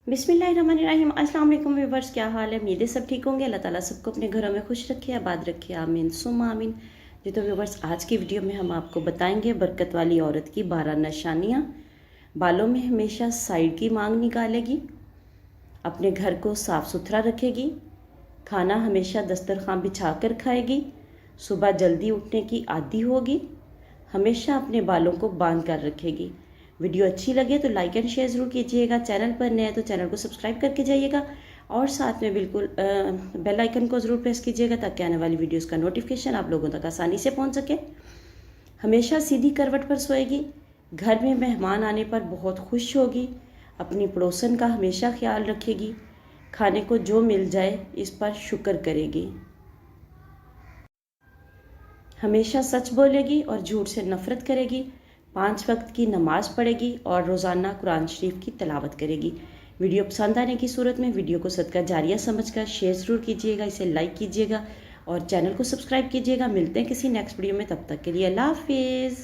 बिस्मिल्लाहिर्रहमानिर्रहीम। अस्सलाम वालेकुम व्यूवर्स, क्या हाल है? उम्मीद है सब ठीक होंगे। अल्लाह ताला सबको अपने घरों में खुश रखे, आबाद रखे, आमीन सुम्मा आमीन। जी तो व्यूवर्स, आज की वीडियो में हम आपको बताएंगे बरकत वाली औरत की 12 निशानियाँ। बालों में हमेशा साइड की मांग निकालेगी, अपने घर को साफ़ सुथरा रखेगी, खाना हमेशा दस्तरखान बिछा कर खाएगी, सुबह जल्दी उठने की आदी होगी, हमेशा अपने बालों को बांध कर रखेगी। वीडियो अच्छी लगे तो लाइक एंड शेयर ज़रूर कीजिएगा। चैनल पर नए हैं तो चैनल को सब्सक्राइब करके जाइएगा और साथ में बिल्कुल बेल आइकन को ज़रूर प्रेस कीजिएगा ताकि आने वाली वीडियोस का नोटिफिकेशन आप लोगों तक आसानी से पहुंच सके। हमेशा सीधी करवट पर सोएगी, घर में मेहमान आने पर बहुत खुश होगी, अपनी पड़ोसन का हमेशा ख्याल रखेगी, खाने को जो मिल जाए इस पर शुक्र करेगी, हमेशा सच बोलेगी और झूठ से नफरत करेगी, 5 वक्त की नमाज पढ़ेगी और रोज़ाना कुरान शरीफ की तिलावत करेगी। वीडियो पसंद आने की सूरत में वीडियो को सदका जारिया समझकर शेयर ज़रूर कीजिएगा, इसे लाइक कीजिएगा और चैनल को सब्सक्राइब कीजिएगा। मिलते हैं किसी नेक्स्ट वीडियो में, तब तक के लिए अल्लाह हाफिज़।